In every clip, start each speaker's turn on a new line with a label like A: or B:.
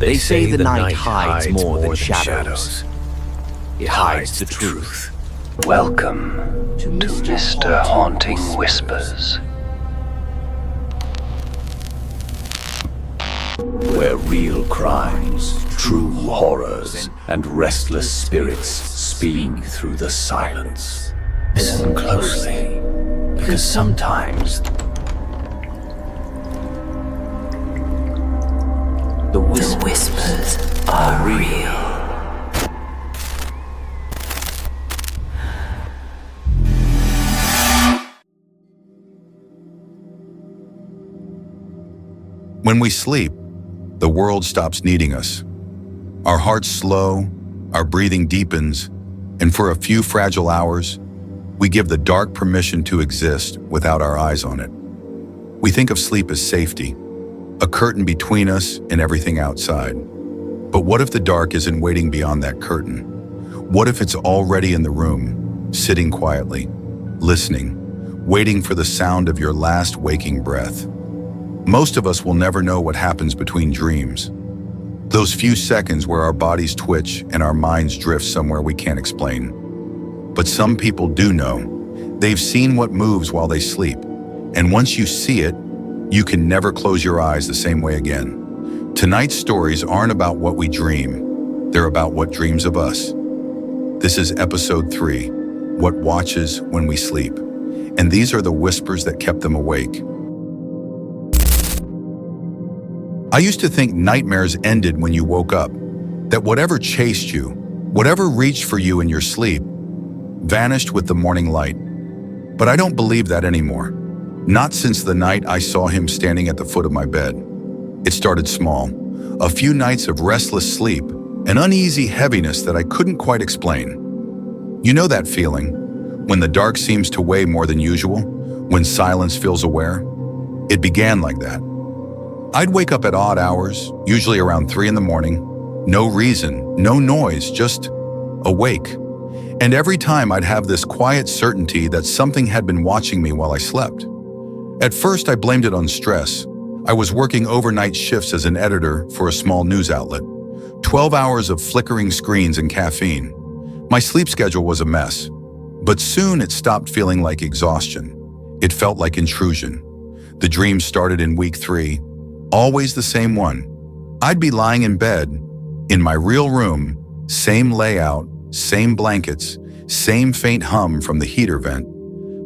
A: They say the night hides more than shadows. It hides the truth.
B: Welcome to Mr. Haunting Whispers, where real crimes, true horrors, and restless spirits speak through the silence. Listen closely, because sometimes the whispers are real.
C: When we sleep, the world stops needing us. Our hearts slow, our breathing deepens, and for a few fragile hours, we give the dark permission to exist without our eyes on it. We think of sleep as safety, a curtain between us and everything outside. But what if the dark isn't waiting beyond that curtain? What if it's already in the room, sitting quietly, listening, waiting for the sound of your last waking breath? Most of us will never know what happens between dreams. Those few seconds where our bodies twitch and our minds drift somewhere we can't explain. But some people do know. They've seen what moves while they sleep. And once you see it, you can never close your eyes the same way again. Tonight's stories aren't about what we dream. They're about what dreams of us. This is episode 3, What Watches When We Sleep. And these are the whispers that kept them awake. I used to think nightmares ended when you woke up, that whatever chased you, whatever reached for you in your sleep, vanished with the morning light. But I don't believe that anymore. Not since the night I saw him standing at the foot of my bed. It started small, a few nights of restless sleep, an uneasy heaviness that I couldn't quite explain. You know that feeling, when the dark seems to weigh more than usual, when silence feels aware? It began like that. I'd wake up at odd hours, usually around 3 in the morning. No reason, no noise, just awake. And every time I'd have this quiet certainty that something had been watching me while I slept. At first, I blamed it on stress. I was working overnight shifts as an editor for a small news outlet. 12 hours of flickering screens and caffeine. My sleep schedule was a mess. But soon it stopped feeling like exhaustion. It felt like intrusion. The dream started in week 3. Always the same one. I'd be lying in bed, in my real room, same layout, same blankets, same faint hum from the heater vent.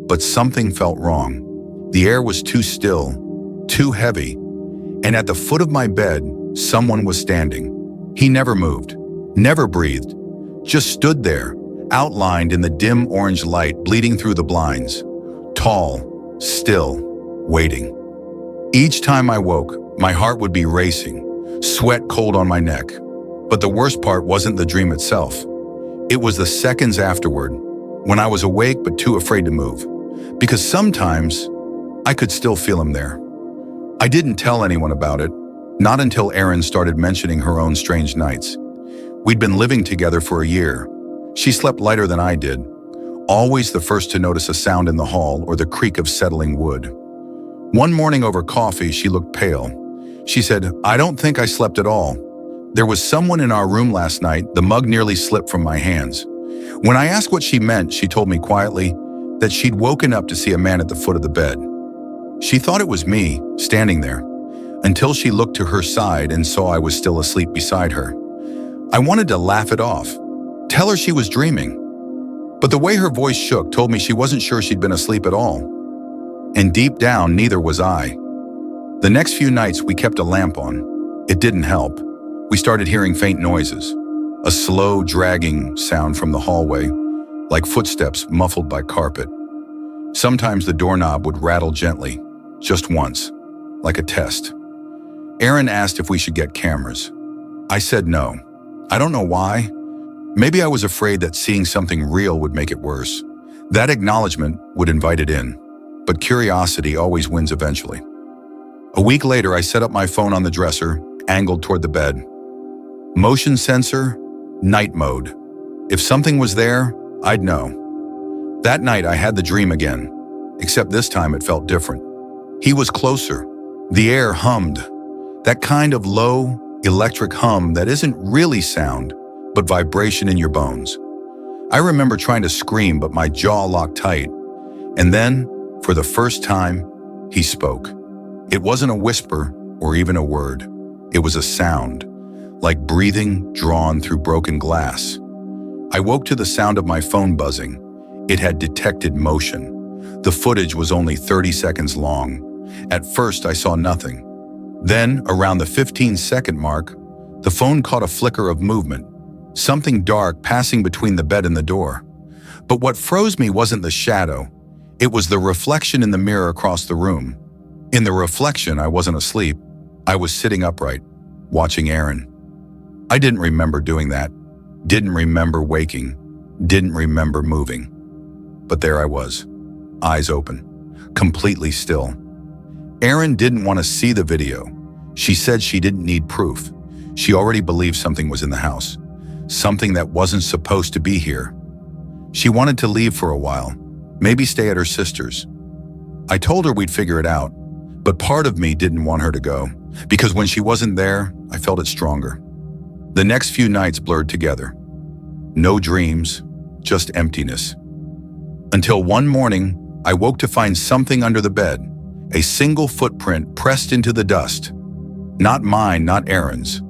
C: But something felt wrong. The air was too still, too heavy. And at the foot of my bed, someone was standing. He never moved, never breathed, just stood there, outlined in the dim orange light bleeding through the blinds. Tall, still, waiting. Each time I woke, my heart would be racing, sweat cold on my neck. But the worst part wasn't the dream itself. It was the seconds afterward, when I was awake but too afraid to move. Because sometimes, I could still feel him there. I didn't tell anyone about it, not until Erin started mentioning her own strange nights. We'd been living together for a year. She slept lighter than I did, always the first to notice a sound in the hall or the creak of settling wood. One morning over coffee, she looked pale. She said, "I don't think I slept at all. There was someone in our room last night. The mug nearly slipped from my hands." When I asked what she meant, she told me quietly that she'd woken up to see a man at the foot of the bed. She thought it was me, standing there, until she looked to her side and saw I was still asleep beside her. I wanted to laugh it off, tell her she was dreaming. But the way her voice shook told me she wasn't sure she'd been asleep at all. And deep down, neither was I. The next few nights, we kept a lamp on. It didn't help. We started hearing faint noises, a slow, dragging sound from the hallway, like footsteps muffled by carpet. Sometimes the doorknob would rattle gently, just once, like a test. Erin asked if we should get cameras. I said no. I don't know why. Maybe I was afraid that seeing something real would make it worse. That acknowledgement would invite it in. But curiosity always wins eventually. A week later, I set up my phone on the dresser, angled toward the bed. Motion sensor, night mode. If something was there, I'd know. That night, I had the dream again, except this time it felt different. He was closer. The air hummed. That kind of low, electric hum that isn't really sound, but vibration in your bones. I remember trying to scream, but my jaw locked tight. And then, for the first time, he spoke. It wasn't a whisper or even a word. It was a sound, like breathing drawn through broken glass. I woke to the sound of my phone buzzing. It had detected motion. The footage was only 30 seconds long. At first, I saw nothing. Then, around the 15-second mark, the phone caught a flicker of movement, something dark passing between the bed and the door. But what froze me wasn't the shadow. It was the reflection in the mirror across the room. In the reflection, I wasn't asleep. I was sitting upright, watching Aaron. I didn't remember doing that. Didn't remember waking. Didn't remember moving. But there I was, eyes open, completely still. Aaron didn't want to see the video. She said she didn't need proof. She already believed something was in the house, something that wasn't supposed to be here. She wanted to leave for a while, maybe stay at her sister's. I told her we'd figure it out, but part of me didn't want her to go, because when she wasn't there, I felt it stronger. The next few nights blurred together. No dreams, just emptiness. Until one morning, I woke to find something under the bed, a single footprint pressed into the dust. Not mine, not Aaron's.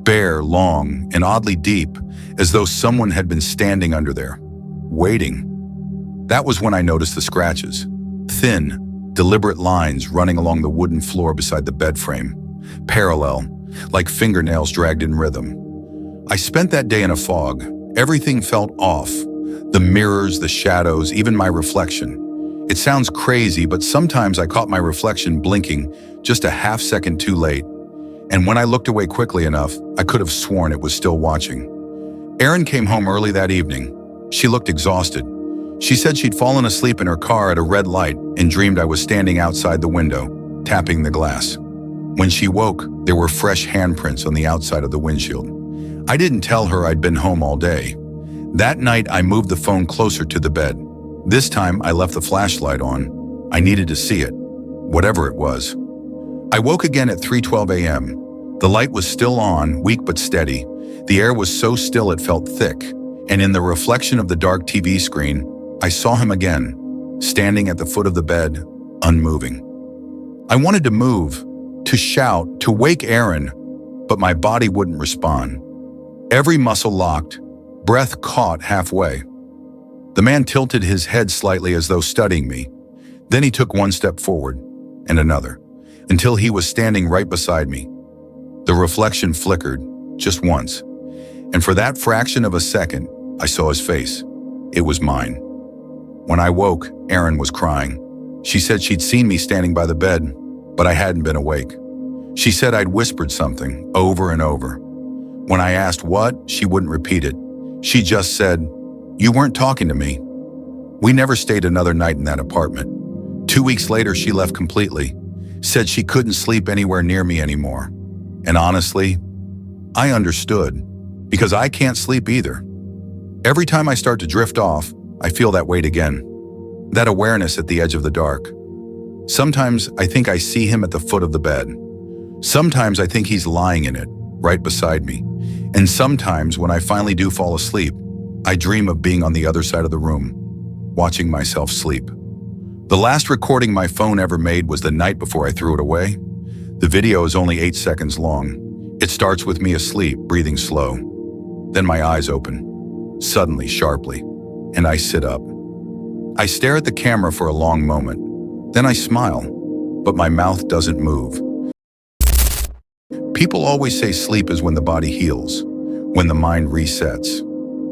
C: Bare, long, and oddly deep, as though someone had been standing under there, waiting. That was when I noticed the scratches. Thin, deliberate lines running along the wooden floor beside the bed frame, parallel, like fingernails dragged in rhythm. I spent that day in a fog. Everything felt off. The mirrors, the shadows, even my reflection. It sounds crazy, but sometimes I caught my reflection blinking just a half second too late. And when I looked away quickly enough, I could have sworn it was still watching. Erin came home early that evening. She looked exhausted. She said she'd fallen asleep in her car at a red light and dreamed I was standing outside the window, tapping the glass. When she woke, there were fresh handprints on the outside of the windshield. I didn't tell her I'd been home all day. That night, I moved the phone closer to the bed. This time, I left the flashlight on. I needed to see it, whatever it was. I woke again at 3:12 a.m. The light was still on, weak but steady. The air was so still it felt thick. And in the reflection of the dark TV screen, I saw him again, standing at the foot of the bed, unmoving. I wanted to move, to shout, to wake Aaron, but my body wouldn't respond. Every muscle locked, breath caught halfway. The man tilted his head slightly as though studying me. Then he took one step forward, and another, until he was standing right beside me. The reflection flickered, just once, and for that fraction of a second, I saw his face. It was mine. When I woke, Erin was crying. She said she'd seen me standing by the bed, but I hadn't been awake. She said I'd whispered something over and over. When I asked what, she wouldn't repeat it. She just said, "You weren't talking to me." We never stayed another night in that apartment. 2 weeks later, she left completely, said she couldn't sleep anywhere near me anymore. And honestly, I understood, because I can't sleep either. Every time I start to drift off, I feel that weight again, that awareness at the edge of the dark. Sometimes I think I see him at the foot of the bed. Sometimes I think he's lying in it, right beside me. And sometimes when I finally do fall asleep, I dream of being on the other side of the room, watching myself sleep. The last recording my phone ever made was the night before I threw it away. The video is only 8 seconds long. It starts with me asleep, breathing slow. Then my eyes open, suddenly, sharply, and I sit up. I stare at the camera for a long moment. Then I smile, but my mouth doesn't move. People always say sleep is when the body heals, when the mind resets.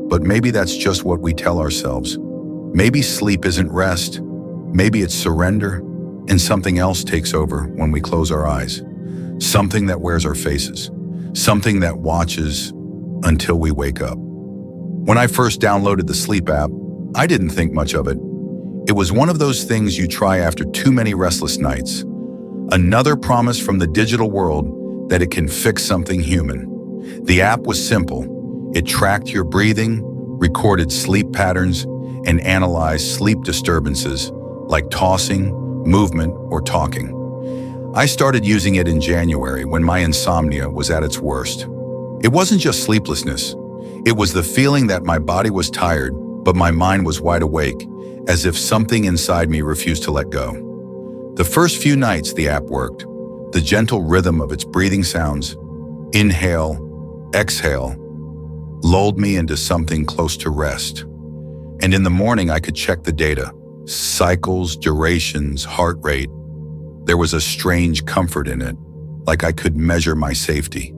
C: But maybe that's just what we tell ourselves. Maybe sleep isn't rest. Maybe it's surrender, and something else takes over when we close our eyes. Something that wears our faces. Something that watches until we wake up. When I first downloaded the sleep app, I didn't think much of it. It was one of those things you try after too many restless nights. Another promise from the digital world that it can fix something human. The app was simple. It tracked your breathing, recorded sleep patterns, and analyzed sleep disturbances like tossing, movement, or talking. I started using it in January when my insomnia was at its worst. It wasn't just sleeplessness. It was the feeling that my body was tired, but my mind was wide awake, as if something inside me refused to let go. The first few nights the app worked. The gentle rhythm of its breathing sounds, inhale, exhale, lulled me into something close to rest. And in the morning I could check the data, cycles, durations, heart rate. There was a strange comfort in it, like I could measure my safety.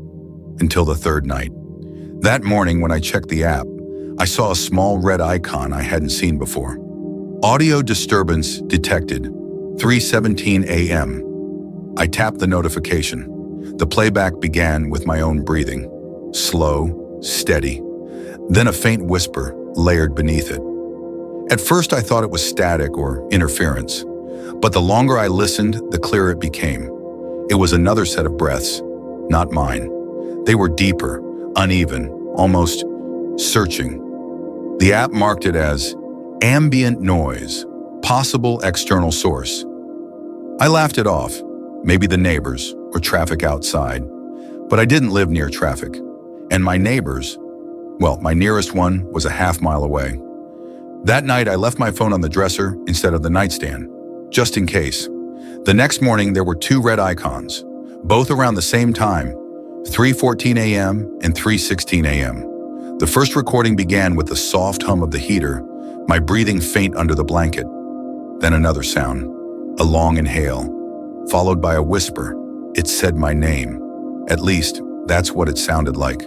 C: Until the third night. That morning when I checked the app, I saw a small red icon I hadn't seen before. Audio disturbance detected, 3:17 a.m. I tapped the notification. The playback began with my own breathing, slow, steady, then a faint whisper layered beneath it. At first I thought it was static or interference, but the longer I listened, the clearer it became. It was another set of breaths, not mine. They were deeper, uneven, almost searching. The app marked it as ambient noise, possible external source. I laughed it off, maybe the neighbors or traffic outside, but I didn't live near traffic. And my neighbors, well, my nearest one was a half-mile away. That night I left my phone on the dresser instead of the nightstand, just in case. The next morning there were two red icons, both around the same time, 3:14 a.m. and 3:16 a.m. The first recording began with the soft hum of the heater, my breathing faint under the blanket. Then another sound, a long inhale, followed by a whisper. It said my name. At least, that's what it sounded like.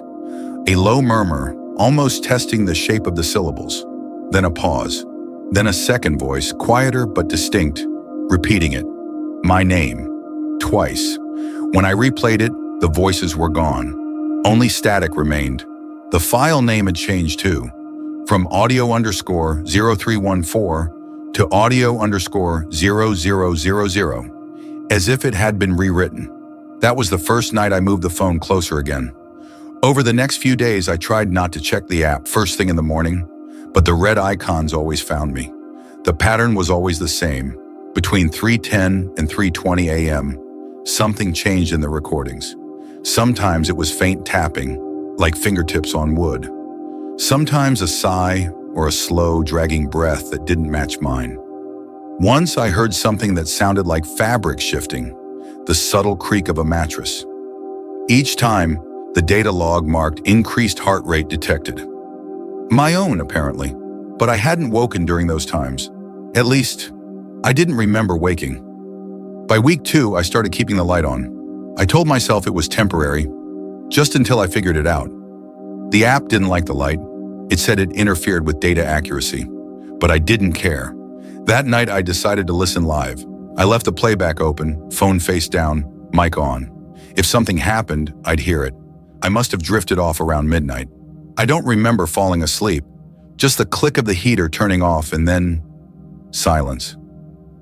C: A low murmur, almost testing the shape of the syllables. Then a pause. Then a second voice, quieter but distinct, repeating it. My name. Twice. When I replayed it, the voices were gone. Only static remained. The file name had changed too, from audio_0314 to audio_0000, as if it had been rewritten. That was the first night I moved the phone closer again. Over the next few days, I tried not to check the app first thing in the morning, but the red icons always found me. The pattern was always the same. Between 3:10 and 3:20 a.m., something changed in the recordings. Sometimes it was faint tapping, like fingertips on wood. Sometimes a sigh or a slow, dragging breath that didn't match mine. Once I heard something that sounded like fabric shifting, the subtle creak of a mattress. Each time, the data log marked increased heart rate detected. My own, apparently, but I hadn't woken during those times. At least, I didn't remember waking. By week 2, I started keeping the light on. I told myself it was temporary, just until I figured it out. The app didn't like the light. It said it interfered with data accuracy, but I didn't care. That night, I decided to listen live. I left the playback open, phone face down, mic on. If something happened, I'd hear it. I must have drifted off around midnight. I don't remember falling asleep, just the click of the heater turning off and then silence.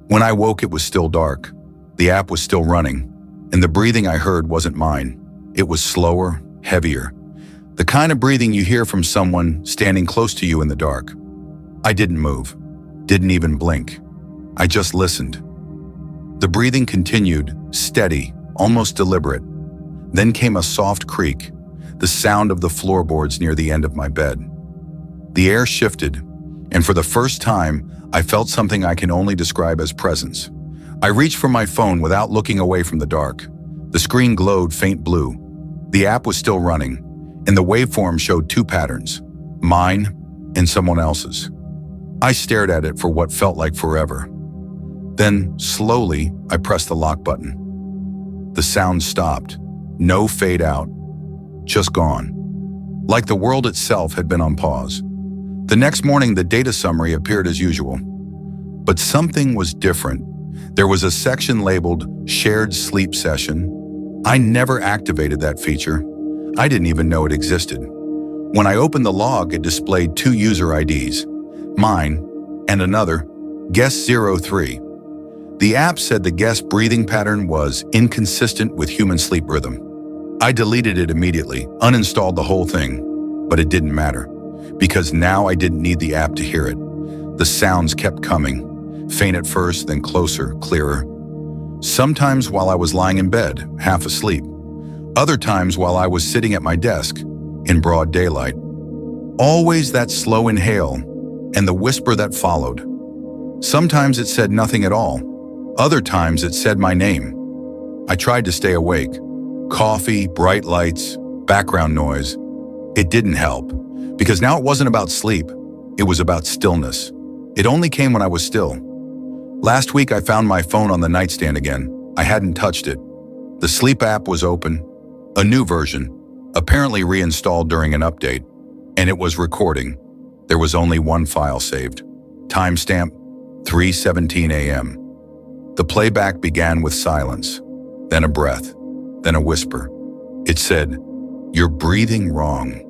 C: When I woke, it was still dark. The app was still running, and the breathing I heard wasn't mine. It was slower, heavier. The kind of breathing you hear from someone standing close to you in the dark. I didn't move, didn't even blink. I just listened. The breathing continued, steady, almost deliberate. Then came a soft creak, the sound of the floorboards near the end of my bed. The air shifted, and for the first time, I felt something I can only describe as presence. I reached for my phone without looking away from the dark. The screen glowed faint blue. The app was still running, and the waveform showed two patterns, mine and someone else's. I stared at it for what felt like forever. Then, slowly, I pressed the lock button. The sound stopped. No fade out. Just gone. Like the world itself had been on pause. The next morning, the data summary appeared as usual. But something was different. There was a section labeled Shared Sleep Session. I never activated that feature. I didn't even know it existed. When I opened the log, it displayed two user IDs, mine and another, Guest03. The app said the guest breathing pattern was inconsistent with human sleep rhythm. I deleted it immediately, uninstalled the whole thing, but it didn't matter, because now I didn't need the app to hear it. The sounds kept coming, faint at first, then closer, clearer. Sometimes while I was lying in bed, half asleep. Other times while I was sitting at my desk, in broad daylight. Always that slow inhale and the whisper that followed. Sometimes it said nothing at all. Other times it said my name. I tried to stay awake. Coffee, bright lights, background noise. It didn't help, because now it wasn't about sleep. It was about stillness. It only came when I was still. Last week I found my phone on the nightstand again. I hadn't touched it. The sleep app was open, a new version, apparently reinstalled during an update, and it was recording. There was only one file saved. Timestamp, 3:17 a.m. The playback began with silence, then a breath, then a whisper. It said, "You're breathing wrong."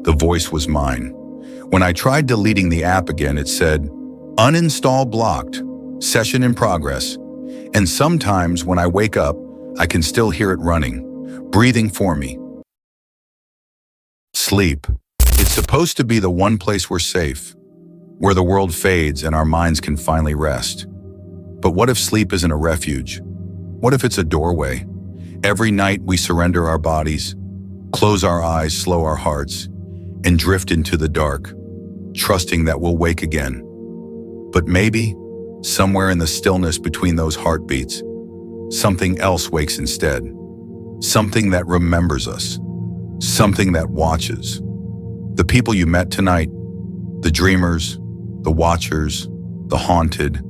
C: The voice was mine. When I tried deleting the app again, it said, "Uninstall blocked, session in progress." And sometimes when I wake up, I can still hear it running, breathing for me. Sleep. It's supposed to be the one place we're safe, where the world fades and our minds can finally rest. But what if sleep isn't a refuge? What if it's a doorway? Every night we surrender our bodies, close our eyes, slow our hearts, and drift into the dark, trusting that we'll wake again. But maybe, somewhere in the stillness between those heartbeats, something else wakes instead. Something that remembers us. Something that watches. The people you met tonight, the dreamers, the watchers, the haunted,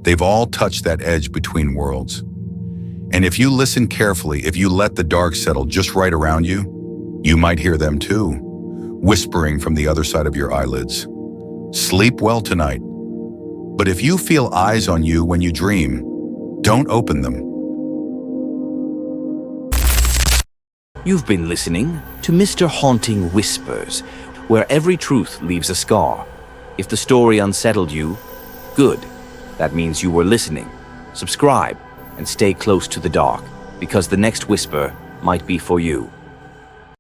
C: they've all touched that edge between worlds. And if you listen carefully, if you let the dark settle just right around you, you might hear them too, whispering from the other side of your eyelids. Sleep well tonight. But if you feel eyes on you when you dream, don't open them.
A: You've been listening to Mr. Haunting Whispers, where every truth leaves a scar. If the story unsettled you, good. That means you were listening. Subscribe and stay close to the dark, because the next whisper might be for you.